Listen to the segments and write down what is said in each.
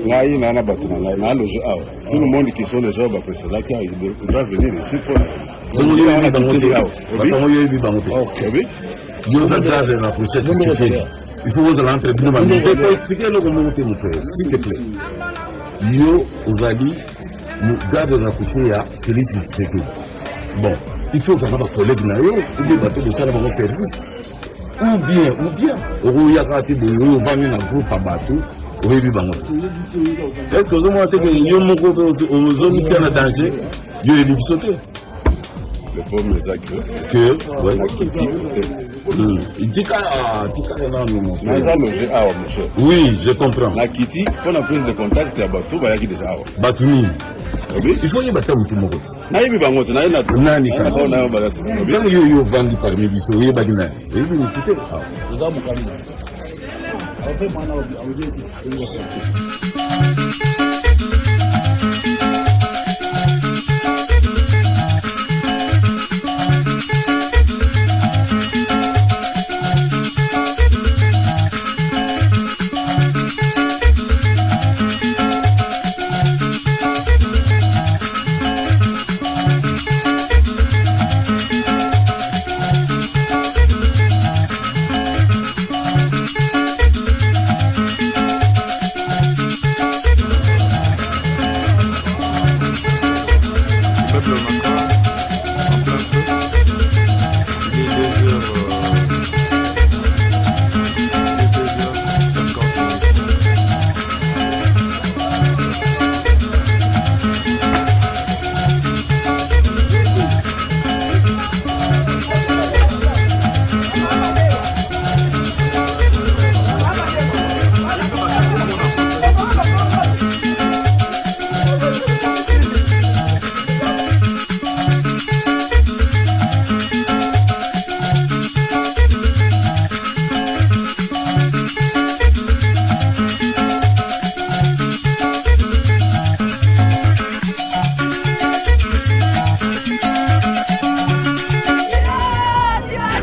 Ngai nana batuna ngai na loge awa. Tout le monde qui sont les gens précédents qui doit venir ici pour. Donc il y a des bangotés. Il y a des la procédure sécurité. Il faut vous rentrer dans le monde. Il faut expliquer le comment vous faites, s'il te plaît. Yo aujourd'hui nous gardons la poussée à Félix Tshisekedi. Bon, il faut savoir que collègue nayo, il doit battre de ça dans mon service. Ou bien, au Yakati Boyo, va venir un groupe à battre. Est-ce que vous avez dit que vous avez mis en danger? Vous avez dit le pauvre les accueille. Que oui, je comprends. La Kitty, pour la prise de contact, il y a Batou, il y a qui déjà. Batumi. Il faut y battre tout le monde. Naïbi Bangote, Naïna, Nani, quand you vendu par mes bisous, il y a Bagina. Et vous écoutez.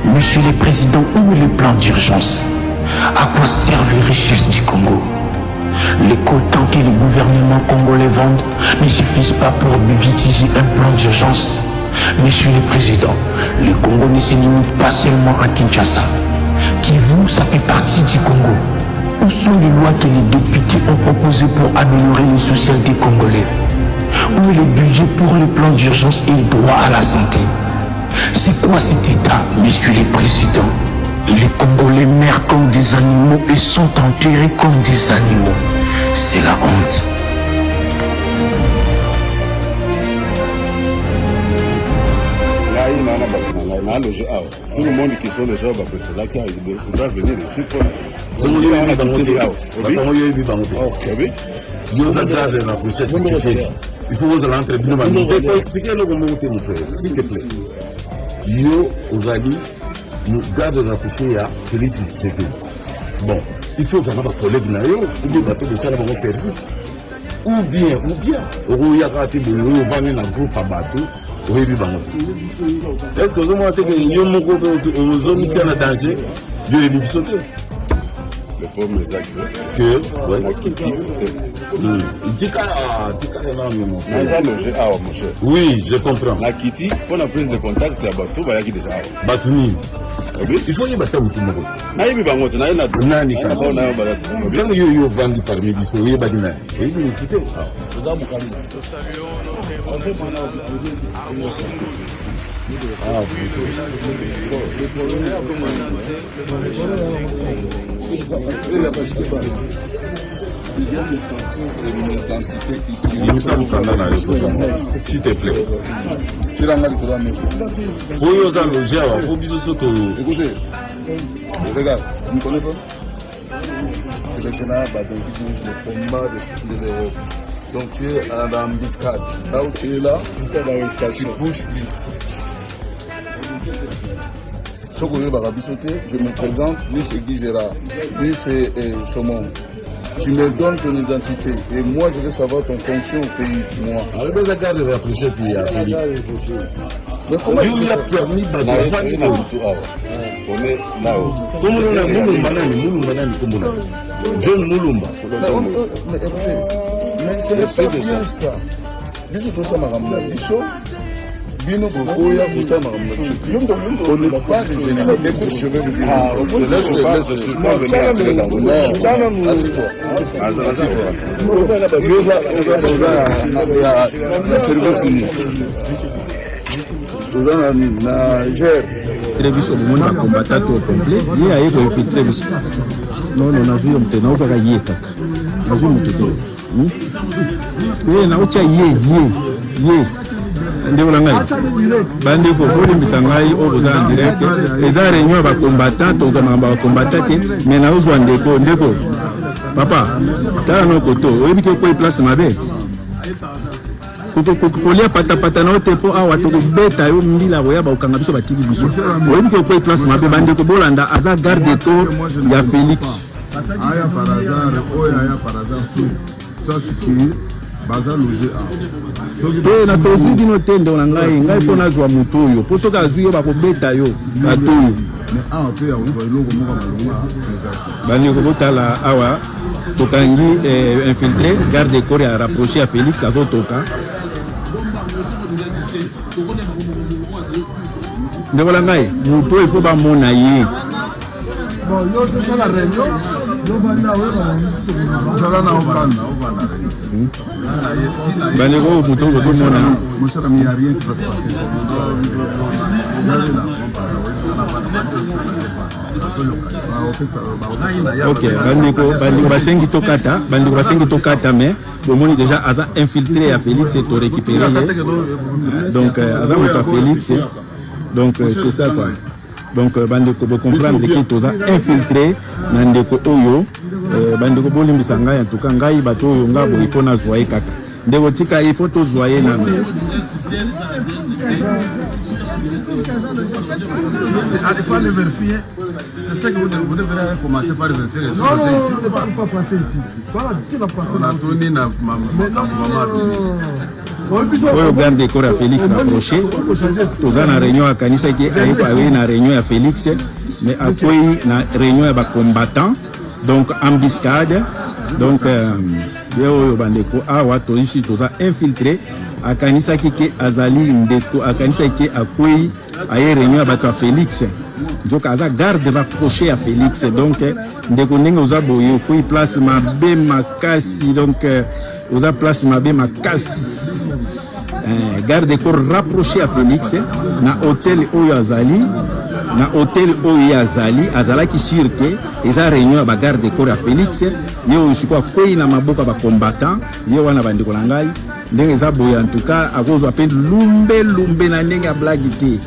Monsieur le Président, où est le plan d'urgence? À quoi servent les richesses du Congo? Les coltans que le gouvernement congolais vend ne suffisent pas pour budgétiser un plan d'urgence. Monsieur le Président, le Congo ne se limite pas seulement à Kinshasa. Kivu, ça fait partie du Congo. Où sont les lois que les députés ont proposées pour améliorer le social des Congolais? Où est le budget pour le plan d'urgence et le droit à la santé? C'est quoi cet état, Monsieur le Président? Les Congolais meurent comme des animaux et sont enterrés comme des animaux. C'est la honte. Tout le monde qui sont les gens précédents qui doivent venir ici pour. Il y a des bangotés. Il y a des la procédure sécurité. Il faut vous rentrer dans le monde. Il faut expliquer le comment vous faites, s'il te plaît. Yo aujourd'hui nous gardons la poussée à Félix Tshisekedi. Bon, il faut savoir que collègue nayo, il doit battre de ça dans mon service. Ou bien, au Yakati Boyo, va venir un groupe à battre. Est-ce que vous avez dit que vous avez mis en danger? Vous avez dit le pauvre les accueille. Que la Kitty, oui, je comprends. La Kitty, pour la prise de contact, il y a Batou, il y a qui déjà. Batumi. Il faut y battre tout le monde. Naïbi Bangote, Naïna, Nani, quand you vendu par mes bisous, il y a Bagina. Et vous écoutez. S'il te plaît. Écoutez, regarde, vous ne connaissez pas? C'est le général Badon qui dirige le combat de l'Europe. Donc tu es à la embuscade. Là où tu es là, tu fais l'arrestation. Tu bouges plus. Ce que je me présente, lui c'est Guy Gérard, lui c'est Saumon. Tu me donnes ton identité et moi je vais savoir ton fonction au pays. Moi. Alors, vous avez rapproché de Félix. Mais comment il a permis on est là-haut. Comment on a John Moulumba. Mais c'est pas bien ça. Biso tout ça maramna biso. Bino bokoya kusa maramna. On n'est pas des généraux. Écoute, je vais vous dire. Télévision le monde a combattu au complet. Il y a eu une télévision. Non, on a vu un peu. On a vu un peu. On a vu un peu. Oui, on a vu un ndeko na ngai bandeko bolimbisa ngai oyo boza en direct eza réunion ya bacombattant tozana bacombattant te mais naozwa ndeko papa tala no koto oyebi ke koyi place mabe kolia patapata na yo te mpo awa tokobeta yo mbila koya bakokanga biso batiki biso oyebi ke koyi place mabe bandeko bolanda aza garde corps ya Félix aya par hasard oyo aya par hasard sache que baza loger te na toziki no te ndeko na ngai mpo nazwa moto oyo mpo soki azwi yo bakobeta yo bato oyo bandeko botala awa tokangi infiltré garde corps ya rapproché ya Félix azotoka ndeko na ngai moto oyo mpo bamona ye bandeko moto oyo kozomona ok bandeko basengi tokata mais bomoni déjà aza infiltré ya Félix to récupérer donc aza moto ya Félix donc c'est ça quoi donc bandeko bo comprendre que toza infiltré na ndeko oyo bandeko bolimbisa ngai en tout cas ngai bato oyo ngabo il faut na zoyer kaka ndeko tika il faut to zoyer na me il faut le vérifier. C'est ça que vous devrez commencer par vérifier. Non, on ne va pas passer ici. On a tourné na oyo garde corps ya Félix approché toza na réunion ya kanisa ki aye na réunion ya Félix mais akoyi na réunion ya bacombattant donc embuscade donc ye oyo bandeko awa toishi toza infiltré akanisaki ke azali ndeko akanisaki ke akoyi aye réunion ya bato ya Félix donc aza garde rapproché ya Félix donc ndeko ndenge oza boye okoyi place mabe makasi donc oza place mabe makasi garde corps rapproché à Félix na hôtel oyo azali azalaki sur que eza réunion ya garde corps ya Félix ye oyo sikoyo akwei na maboko ya bacombattant ye wana bandeko na ngai ndenge eza boye en tout cas akozwa mpe lumbe na ndenge ya blagi te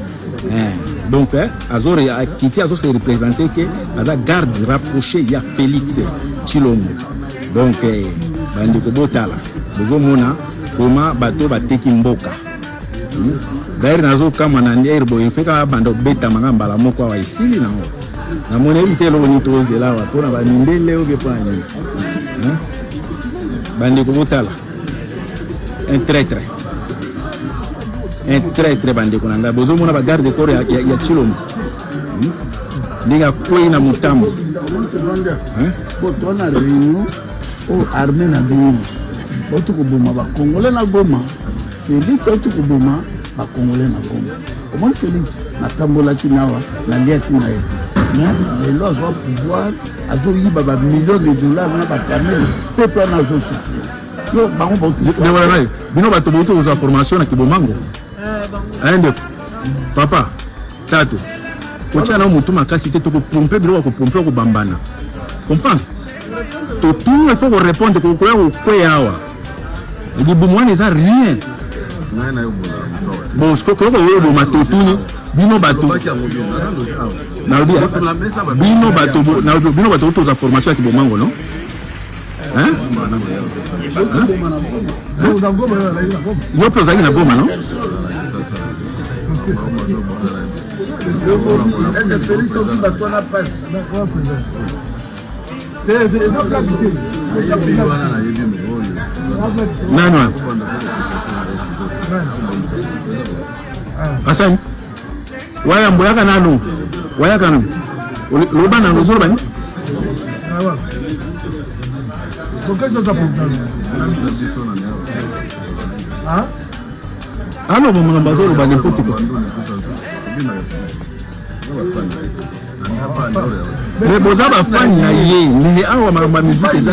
donc akiti azose représente ke aza garde rapproché ya Félix Tshilombo donc bandeko botala bozomona koma bato bateki mboka d'ailleurs nazokama na ndiaire boye feka banda obeta manga mbala moko awa esili nango namoni ebi te eloko nini tozela awa mpona bamindele oyo mpe mpona nini bandeko botala un traître bandeko na ngai bozomona bagarde corps ya Tshilombo ndenge akwei na motambo tona réunion o armée na bino otu koboma bakongole na Goma Félix otu koboma bakongole na Goma omoni Félix natambolaki nawa naliaki na ye lelo azwa pouvoir azoyiba bamillion de dollars na bakamere peuple wana azosufrir yo bango bino bato bouti kozwa formation na Kibomango ndeko papa tato kotia na motu makasi te tokopompe biloko kopompe okobambana comprendre tout il faut répondre kokoya kokweya awa libumu wana eza rien bon sikoyo koyeboma totuni bino bato bino bato toza formation ya Kibomango non yo mpe ozalaki na Goma non Félix oki bato wana passe nani wana asani wayamboyaka nanu wayaka nanu loba nanu ozolobani Ah non, mon ambassadeur, il va n'importe quoi. Mais vous avez pas fan naïe, mais ah ma musique est là.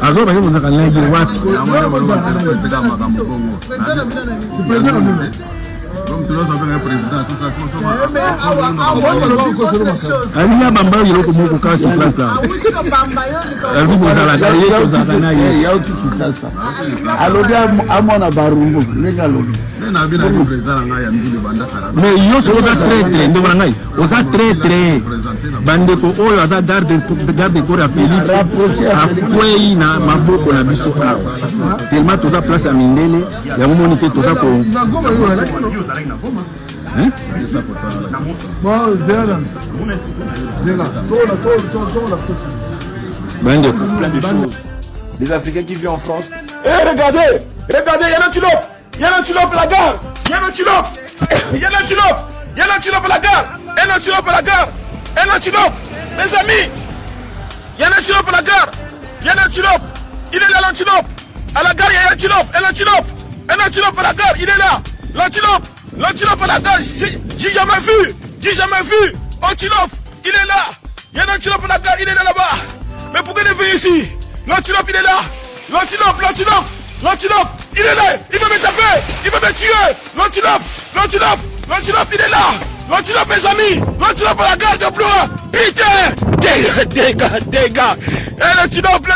Alors vous avez naïe wapi? Comme tu l'as un président, tout ça. Il y a Bamba qui est au cas sur place là. Vous avez la carrière sur Zakana. Il y a aussi qui ça. Alors, à mon abarumbo, les gars. Mais yo so za traître ndo bangai oza traître bande ko oyo aza garde corps ya Félix akwei na maboko na biso awa tellement toza place ya mindele ya momoni te toza ko plein de choses. Les Africains qui vivent en France. Eh, regardez, il y a l'antilope. Il y a l'antilope à la gare. Il y a l'antilope. Il y a l'antilope. Il y a l'antilope à la gare. Un antilope à la gare. Un antilope. Mes amis. Il y a l'antilope à la gare. Il y a l'antilope. Il est là l'antilope. À la gare, il y a l'antilope. Un antilope. Un antilope à la gare. Il est là. L'antilope. L'antilope à la gare. J'ai jamais vu. J'ai jamais vu. Antilope. Il est là. Il y a l'antilope à la gare. Il est là là-bas. Mais pourquoi il est venu ici? L'antilope, il est là. L'antilope, l'antilope. L'antilope, il est là, il veut me taper, il veut me tuer. L'antilope, l'antilope, l'antilope, il est là. L'antilope, mes amis, l'antilope à la gare de Blois. Putain, dégâts. Eh, l'antilope,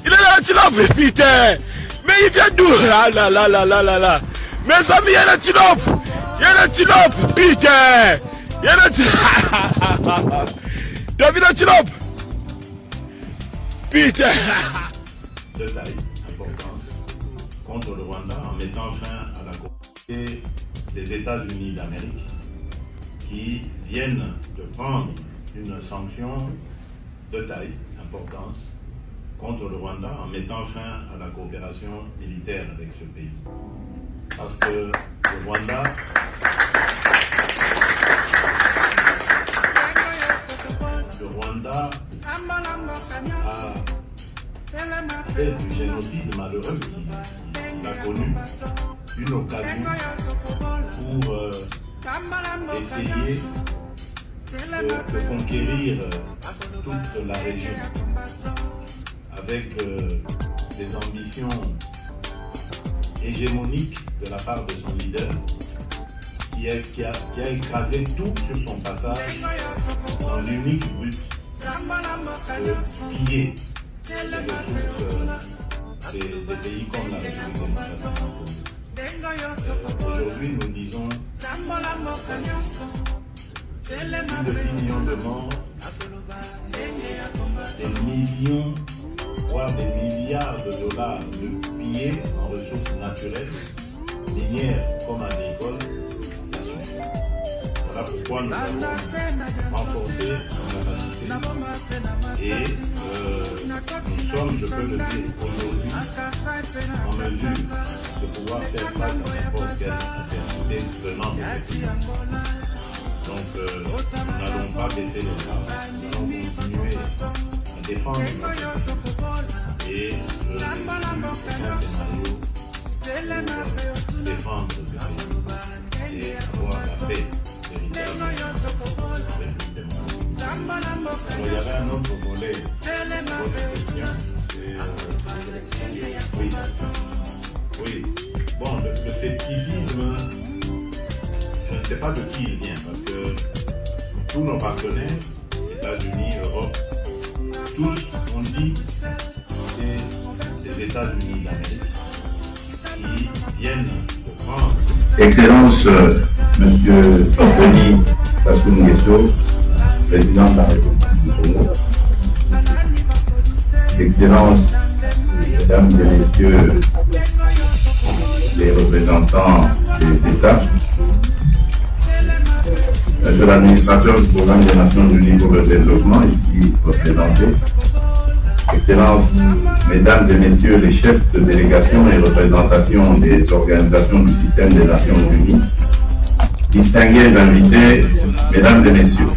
il est là, l'antilope, putain. Mais il vient d'où? Là. Mes amis, il y a l'antilope, putain. Il y a l'antilope. T'as vu l'antilope? Putain. De taille, importance, contre le Rwanda en mettant fin à la communauté des États-Unis d'Amérique qui viennent de prendre une sanction de taille, importance, contre le Rwanda en mettant fin à la coopération militaire avec ce pays. Parce que le Rwanda a fait du génocide malheureux qu'il a connu une occasion pour essayer de conquérir toute la région avec des ambitions hégémoniques de la part de son leader qui a écrasé tout sur son passage dans l'unique but de piller les ressources des pays comme la République démocratique du Congo. Aujourd'hui, nous disons plus de 10 millions de morts, des millions, voire des milliards de dollars de pillés en ressources naturelles, minières comme agricoles, ça suffit. Voilà pourquoi nous avons renforcé nos capacités et nous sommes, je peux le dire aujourd'hui, en mesure de pouvoir faire face à n'importe quelle adversité venant de ce pays. Donc nous n'allons pas baisser les bras, nous allons continuer à défendre notre pays et je n'ai vu aucun scénario pour défendre ce pays et avoir la paix véritable avec le démocratie. Alors il y avait un autre volet de votre question, c'est oui. Bon, le scepticisme, je ne sais pas de qui il vient, parce que tous nos partenaires, États-Unis, Europe, tous ont dit des États-Unis d'Amérique qui viennent de prendre. Excellence, Monsieur Denis Sassou Nguesso, président de la République du Congo. Excellence, Mesdames et Messieurs les représentants des États, Monsieur l'administrateur du programme des Nations Unies pour le développement, ici représenté, Excellences, Mesdames et Messieurs les chefs de délégation et représentation des organisations du système des Nations Unies, distingués invités, Mesdames et Messieurs,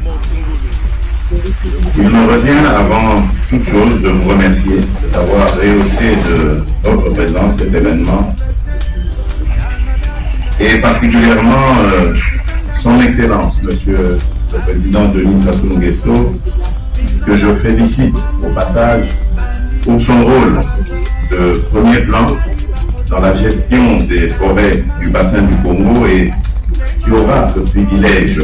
Il me revient avant toute chose de vous remercier d'avoir rehaussé de votre présence cet événement et particulièrement son Excellence, Monsieur le Président Denis Sassou Nguesso, que je félicite au passage pour son rôle de premier plan dans la gestion des forêts du bassin du Congo et qui aura le privilège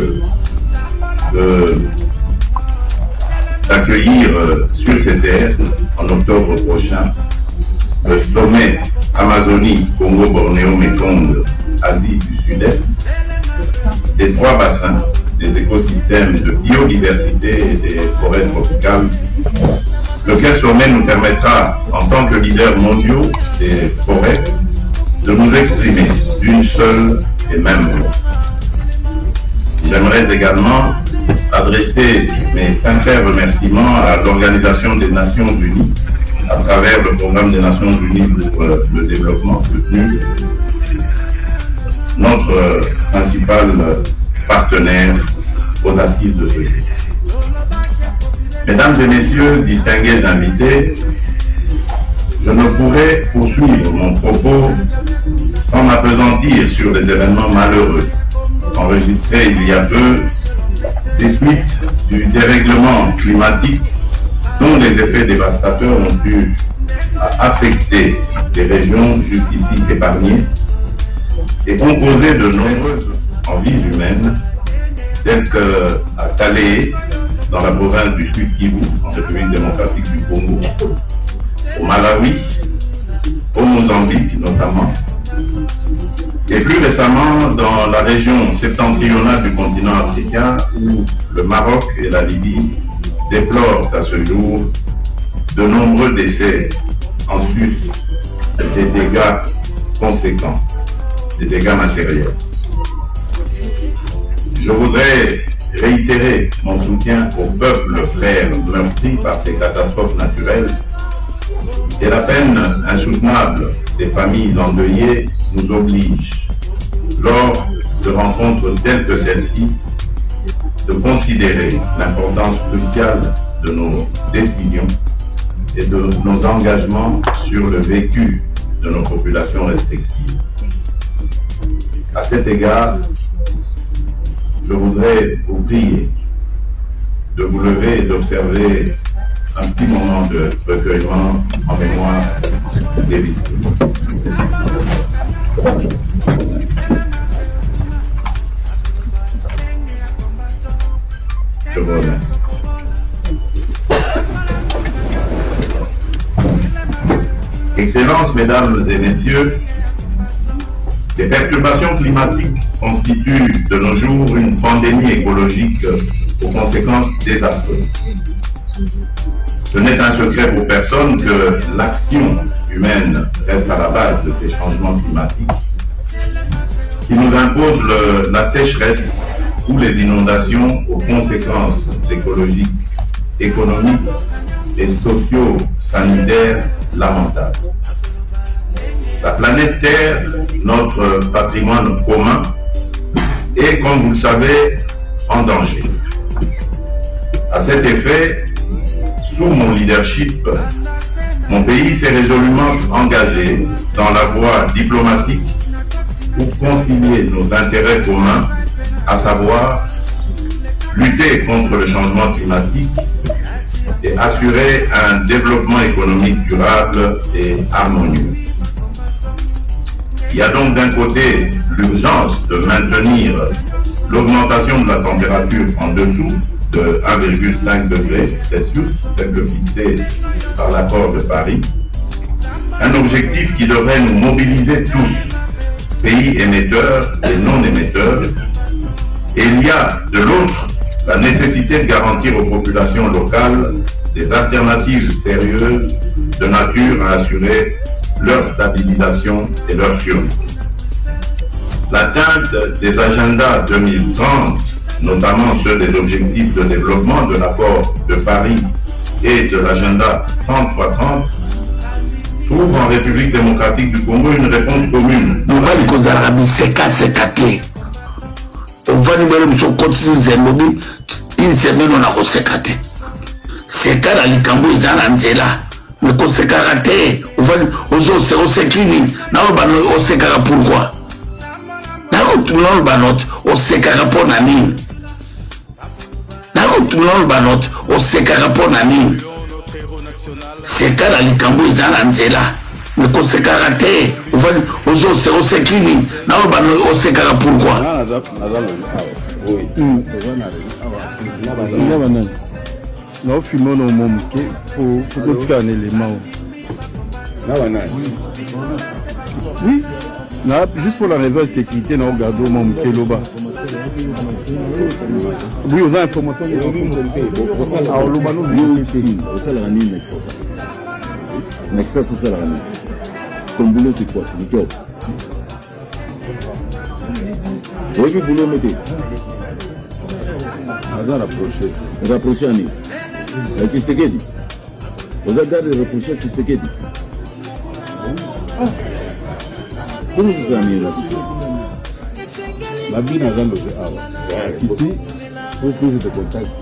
d'accueillir sur ces terres, en octobre prochain, le sommet Amazonie, Congo, Bornéo, Mekong, Asie du Sud-Est, des 3 bassins, des écosystèmes de biodiversité et des forêts tropicales, lequel sommet nous permettra, en tant que leaders mondiaux des forêts, de nous exprimer d'une seule et même voix. J'aimerais également adresser mes sincères remerciements à l'Organisation des Nations Unies à travers le Programme des Nations Unies pour le développement, le PNUD, notre principal partenaire aux assises de ce jour. Mesdames et messieurs, distingués invités, je ne pourrais poursuivre mon propos sans m'appesantir sur les événements malheureux enregistrés il y a peu des suites du dérèglement climatique dont les effets dévastateurs ont pu affecter des régions jusqu'ici épargnées et ont causé de nombreuses envies humaines telles qu'à Calais, dans la province du Sud Kivu, en République démocratique du Congo, au Malawi, au Mozambique notamment, et plus récemment dans la région septentrionale du continent africain où le Maroc et la Libye déplorent à ce jour de nombreux décès en sus des dégâts conséquents, des dégâts matériels. Je voudrais réitérer mon soutien au peuple frère meurtri par ces catastrophes naturelles et la peine insoutenable des familles endeuillées nous oblige, lors de rencontres telles que celle-ci, de considérer l'importance cruciale de nos décisions et de nos engagements sur le vécu de nos populations respectives. À cet égard, je voudrais vous prier de vous lever et d'observer un petit moment de recueillement en mémoire des victimes. Je vous remercie. Excellences, Mesdames et Messieurs, les perturbations climatiques constituent de nos jours une pandémie écologique aux conséquences désastreuses. Ce n'est un secret pour personne que l'action humaine reste à la base de ces changements climatiques qui nous imposent la sécheresse ou les inondations aux conséquences écologiques, économiques et socio-sanitaires lamentables. La planète Terre, notre patrimoine commun, est, comme vous le savez, en danger. À cet effet, sous mon leadership, mon pays s'est résolument engagé dans la voie diplomatique pour concilier nos intérêts communs, à savoir lutter contre le changement climatique et assurer un développement économique durable et harmonieux. Il y a donc d'un côté l'urgence de maintenir l'augmentation de la température en dessous de 1,5 degré Celsius, tel que fixé par l'accord de Paris, un objectif qui devrait nous mobiliser tous, pays émetteurs et non émetteurs, et il y a de l'autre la nécessité de garantir aux populations locales des alternatives sérieuses de nature à assurer leur stabilisation et leur survie. L'atteinte des agendas 2030, notamment ceux des objectifs de développement de l'accord de Paris et de l'agenda 30x30, trouve en République démocratique du Congo une réponse commune. une semaine on a resécaté. C'est quand la likambo ils en anzela. Mais qu'on se carate, on s'écrit, on se carate pourquoi? On se carate pour nani. On se carate pour nani. C'est quand la likambo ils en anzela. Mais qu'on se carate, on s'écrit, on se carate pourquoi? Non, filmons nos mômes pour continuer un élément. Oui, juste pour la raison de sécurité, nous regardons mon Kéloba. Oui, on a information. Alors, le ballon, c'est la nuit, Nexus, c'est la nuit. Ton boulot, c'est quoi? C'est du job. Oui, le boulot, mettez. On va rapprocher à nous. Tshisekedi. Vous avez gardé rapprocher Tshisekedi. Comment vous avez mis là-dessus? La vie n'a jamais été ici, pour poser des contacts,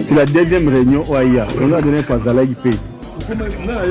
c'est la deuxième réunion au Aïa. On a donné face à l'AIP. Non,